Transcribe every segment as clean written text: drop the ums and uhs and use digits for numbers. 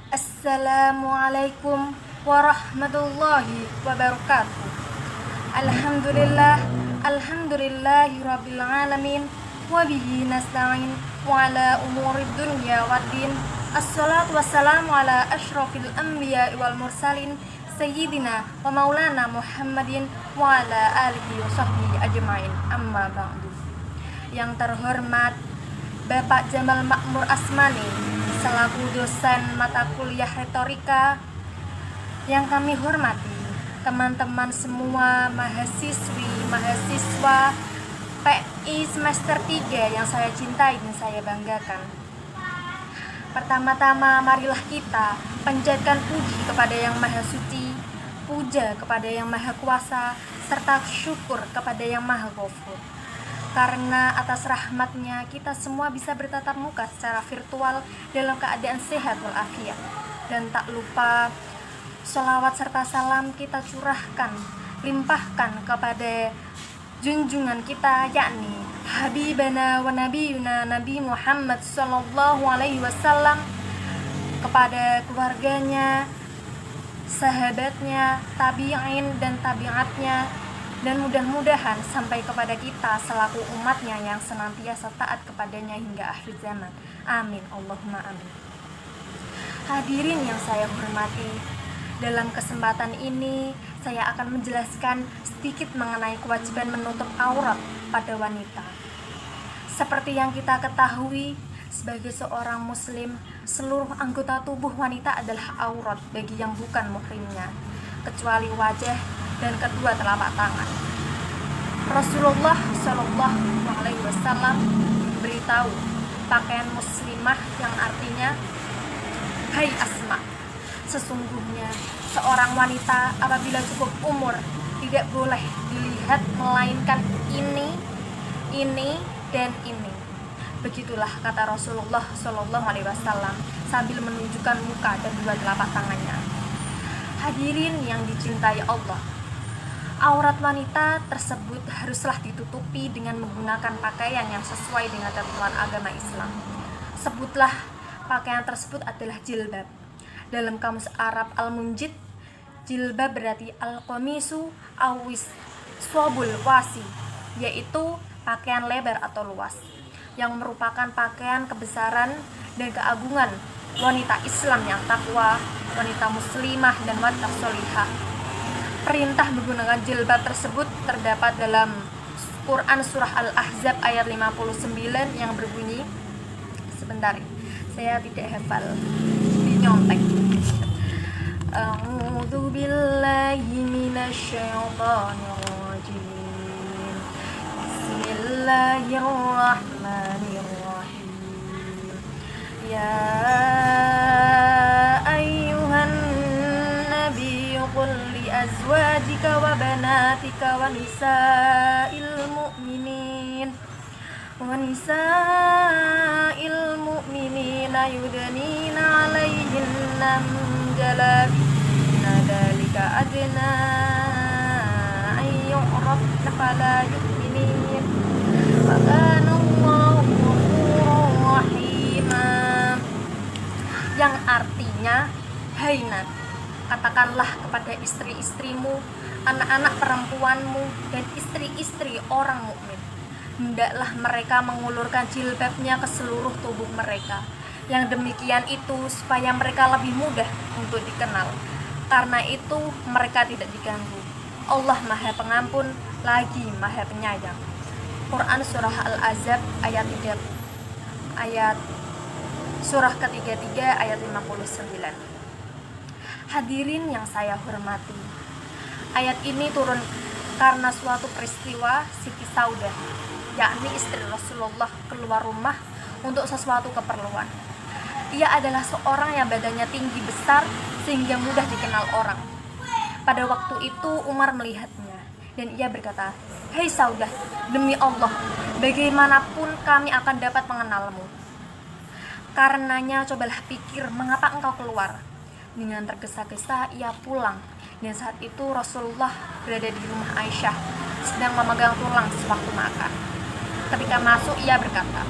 Assalamualaikum warahmatullahi wabarakatuh. Alhamdulillah, alhamdulillahirabbil alamin, wa bihi nasta'in wa ala umurid dunya waddin. Assalatu wassalamu ala asyrafil anbiya'i wal mursalin sayyidina wa maulana Muhammadin wa ala alihi wa sahbihi ajma'in. Amma ba'du. Yang terhormat Bapak Jamal Makmur Asmani selaku dosen mata kuliah retorika, yang kami hormati teman-teman semua mahasiswi, mahasiswa PI semester 3 yang saya cintai dan saya banggakan. Pertama-tama marilah kita panjatkan puji kepada Yang Maha Suci, puja kepada Yang Maha Kuasa, serta syukur kepada Yang Maha Ghafur. Karena atas rahmatnya kita semua bisa bertatap muka secara virtual dalam keadaan sehat walafiat. Dan tak lupa sholawat serta salam kita curahkan, limpahkan kepada junjungan kita, yakni Habibana wa Nabiyuna Nabi Muhammad sallallahu alaihi wasallam, kepada keluarganya, sahabatnya, tabi'in dan tabi'atnya, dan mudah-mudahan sampai kepada kita selaku umatnya yang senantiasa taat kepadanya hingga akhir zaman. Amin, Allahumma amin. Hadirin yang saya hormati, dalam kesempatan ini saya akan menjelaskan sedikit mengenai kewajiban menutup aurat pada wanita. Seperti yang kita ketahui, sebagai seorang muslim, seluruh anggota tubuh wanita adalah aurat bagi yang bukan muhrimnya, kecuali wajah dan kedua telapak tangan. Rasulullah Shallallahu Alaihi Wasallam beritahu pakaian muslimah yang artinya, hai Asma, sesungguhnya seorang wanita apabila cukup umur tidak boleh dilihat melainkan ini dan ini. Begitulah kata Rasulullah Shallallahu Alaihi Wasallam sambil menunjukkan muka dan dua telapak tangannya. Hadirin yang dicintai Allah, aurat wanita tersebut haruslah ditutupi dengan menggunakan pakaian yang sesuai dengan ketentuan agama Islam. Sebutlah pakaian tersebut adalah jilbab. Dalam kamus Arab Al-Munjid, jilbab berarti al-qamisu awis swabul wasi, yaitu pakaian lebar atau luas, yang merupakan pakaian kebesaran dan keagungan wanita Islam yang takwa, wanita muslimah dan wanita sholihah. Perintah menggunakan jilbab tersebut terdapat dalam Quran surah Al-Ahzab ayat 59 yang berbunyi, sebentar, saya tidak hafal, dinyontek. A'udzu billahi minasyaitonir rajim. Bismillahirrahmanirrahim. Ya ayyuhan nabiy qul li azwajika wa banatika wa nisa'il mu'minina yudnina 'alaihinna min jalabibihinna dzalika adna ay yu'rafna fala yu'minin wa kana Allahu ghafurur rahima. Yang artinya, hai Nabi, katakanlah kepada istri-istrimu, anak-anak perempuanmu, dan istri-istri orang mukmin, hendaklah mereka mengulurkan jilbabnya ke seluruh tubuh mereka. Yang demikian itu supaya mereka lebih mudah untuk dikenal. Karena itu mereka tidak diganggu. Allah Maha Pengampun lagi Maha Penyayang. Quran surah Al-Ahzab ayat surah ke-33 ayat 59. Hadirin yang saya hormati, ayat ini turun karena suatu peristiwa Siti Saudah, yakni istri Rasulullah, keluar rumah untuk sesuatu keperluan. Ia adalah seorang yang badannya tinggi besar sehingga mudah dikenal orang. Pada waktu itu Umar melihatnya dan ia berkata, "Hei Saudah, demi Allah, bagaimanapun kami akan dapat mengenalmu. Karenanya cobalah pikir mengapa engkau keluar." Dengan tergesa-gesa ia pulang, dan saat itu Rasulullah berada di rumah Aisyah sedang memegang tulang sewaktu makan. Ketika masuk ia berkata,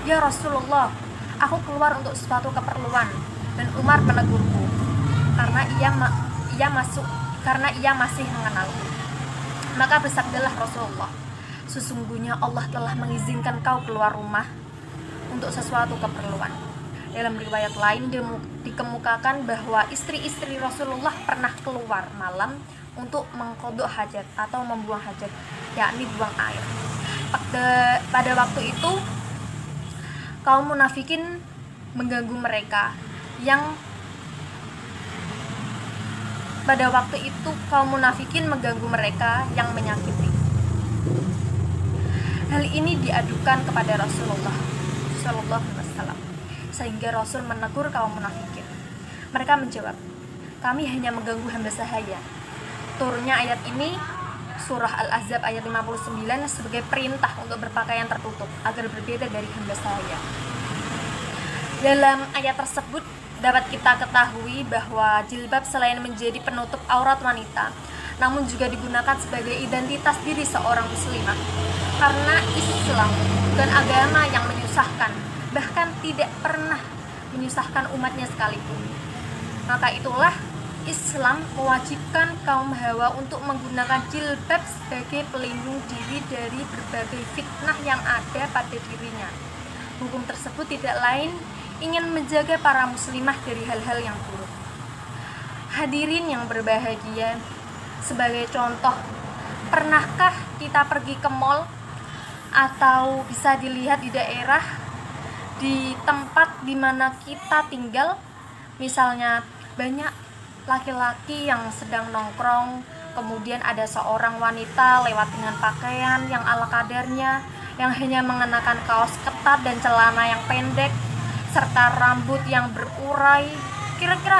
"Ya Rasulullah, aku keluar untuk suatu keperluan. Dan Umar menegurku karena ia masih mengenalku. Maka bersabdalah Rasulullah, sesungguhnya Allah telah mengizinkan kau keluar rumah untuk sesuatu keperluan. Dalam riwayat lain dikemukakan bahwa istri-istri Rasulullah pernah keluar malam untuk mengqadha hajat atau membuang hajat, yakni buang air. Pada waktu itu kaum munafikin mengganggu mereka yang menyakiti. Hal ini diadukan kepada Rasulullah Shallallahu Alaihi Wasallam, sehingga Rasul menegur kaum munafikin. Mereka menjawab, kami hanya mengganggu hamba sahaya. Turunnya ayat ini surah Al-Ahzab ayat 59 sebagai perintah untuk berpakaian tertutup agar berbeda dari hamba sahaya. Dalam ayat tersebut dapat kita ketahui bahwa jilbab selain menjadi penutup aurat wanita, namun juga digunakan sebagai identitas diri seorang muslimah. Karena Islam bukan agama yang menyusahkan, bahkan tidak pernah menyusahkan umatnya sekalipun. Maka itulah Islam mewajibkan kaum hawa untuk menggunakan jilbab sebagai pelindung diri dari berbagai fitnah yang ada pada dirinya. Hukum tersebut tidak lain ingin menjaga para muslimah dari hal-hal yang buruk. Hadirin yang berbahagia, sebagai contoh, pernahkah kita pergi ke mall atau bisa dilihat di daerah, di tempat di mana kita tinggal, misalnya banyak laki-laki yang sedang nongkrong, kemudian ada seorang wanita lewat dengan pakaian yang ala kadarnya, yang hanya mengenakan kaos ketat dan celana yang pendek serta rambut yang berurai. Kira-kira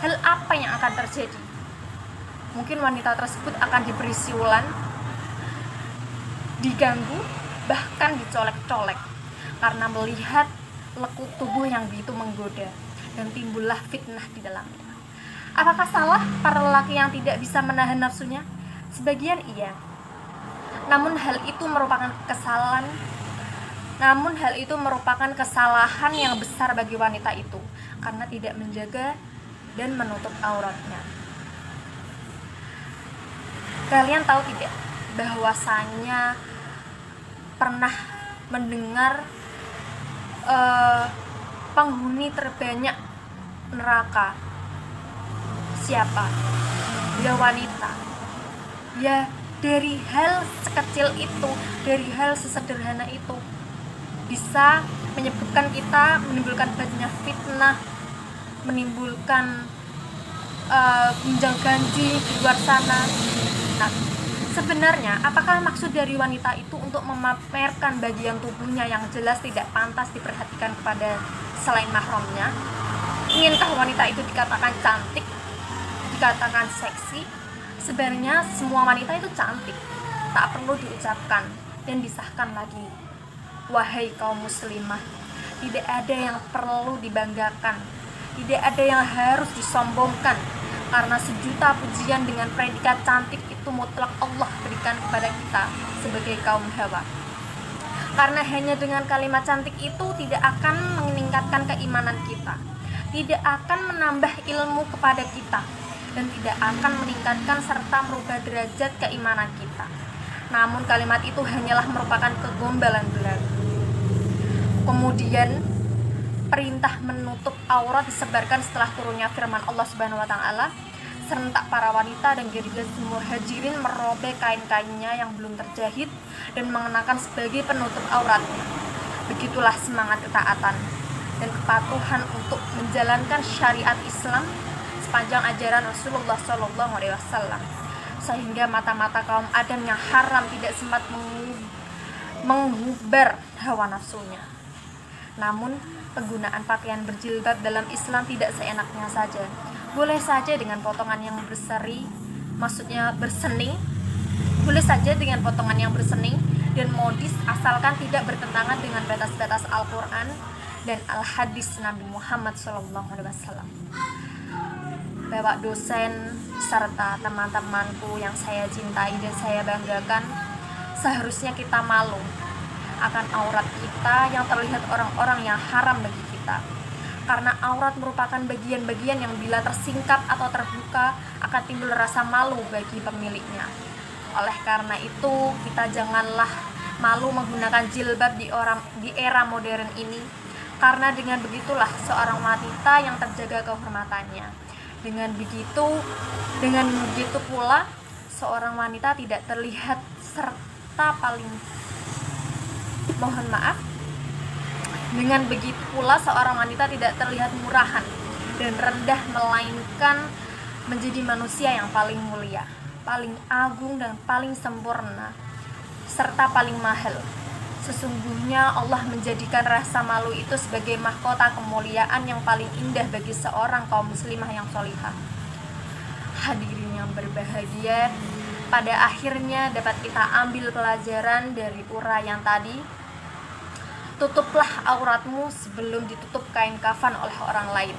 hal apa yang akan terjadi? Mungkin wanita tersebut akan diberi siulan, diganggu, bahkan dicolek-colek karena melihat lekuk tubuh yang begitu menggoda, dan timbullah fitnah di dalamnya. Apakah salah para lelaki yang tidak bisa menahan nafsunya? Sebagian iya. Namun hal itu merupakan kesalahan yang besar bagi wanita itu karena tidak menjaga dan menutup auratnya. Kalian tahu tidak bahwasanya pernah mendengar penghuni terbanyak neraka siapa? Ya wanita. Ya, dari hal sekecil itu, dari hal sesederhana itu bisa menimbulkan banyak fitnah, menimbulkan ginjal-ganjing di luar sana. Nah, sebenarnya apakah maksud dari wanita itu untuk memamerkan bagian tubuhnya yang jelas tidak pantas diperhatikan kepada selain mahramnya? Inginkah wanita itu dikatakan cantik, dikatakan seksi? Sebenarnya semua wanita itu cantik, tak perlu diucapkan dan disahkan lagi. Wahai kaum muslimah, tidak ada yang perlu dibanggakan, tidak ada yang harus disombongkan, karena sejuta pujian dengan predikat cantik itu mutlak Allah berikan kepada kita sebagai kaum hawa. Karena hanya dengan kalimat cantik itu tidak akan meningkatkan keimanan kita, tidak akan menambah ilmu kepada kita, dan tidak akan meningkatkan serta merubah derajat keimanan kita. Namun kalimat itu hanyalah merupakan kegombalan belaka. Kemudian perintah menutup aurat disebarkan setelah turunnya firman Allah Subhanahu wa taala. Serentak para wanita dan gadis muhajirin merobek kain-kainnya yang belum terjahit dan mengenakan sebagai penutup auratnya. Begitulah semangat ketaatan dan kepatuhan untuk menjalankan syariat Islam sepanjang ajaran Rasulullah Shallallahu Alaihi Wasallam, sehingga mata-mata kaum Adam yang haram tidak sempat menghubar hawa nafsunya. Namun penggunaan pakaian berjilbab dalam Islam tidak seenaknya saja. Boleh saja dengan potongan yang bersening, boleh saja dengan potongan yang bersening dan modis, asalkan tidak bertentangan dengan batas-batas Al-Quran dan Al-Hadis Nabi Muhammad SAW. Bapak dosen serta teman-temanku yang saya cintai dan saya banggakan, seharusnya kita malu akan aurat kita yang terlihat orang-orang yang haram bagi kita. karena aurat merupakan bagian-bagian yang bila tersingkap atau terbuka akan timbul rasa malu bagi pemiliknya. Oleh karena itu, kita janganlah malu menggunakan jilbab di era modern ini, karena dengan begitulah seorang wanita yang terjaga kehormatannya. Dengan begitu pula seorang wanita tidak terlihat serta Dengan begitu pula seorang wanita tidak terlihat murahan dan rendah, melainkan menjadi manusia yang paling mulia, paling agung dan paling sempurna, serta paling mahal. Sesungguhnya Allah menjadikan rasa malu itu sebagai mahkota kemuliaan yang paling indah bagi seorang kaum muslimah yang sholihah. Hadirin yang berbahagia, pada akhirnya dapat kita ambil pelajaran dari uraian tadi. Tutuplah auratmu sebelum ditutup kain kafan oleh orang lain.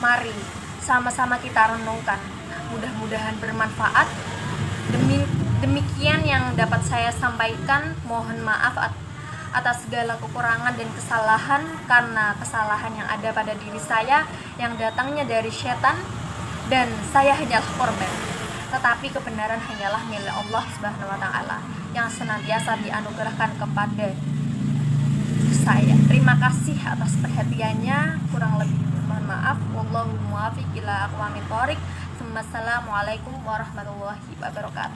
Mari sama-sama kita renungkan. Mudah-mudahan bermanfaat. Demikian yang dapat saya sampaikan. Mohon maaf atas segala kekurangan dan kesalahan, karena kesalahan yang ada pada diri saya yang datangnya dari setan, dan saya hanyalah korban. Tetapi kebenaran hanyalah milik Allah Subhanahu wa taala yang senantiasa dianugerahkan kepada saya. Terima kasih atas perhatiannya. Kurang lebih mohon maaf. Wallahu muwaffiq ila aqwamit thoriq. Wassalamualaikum warahmatullahi wabarakatuh.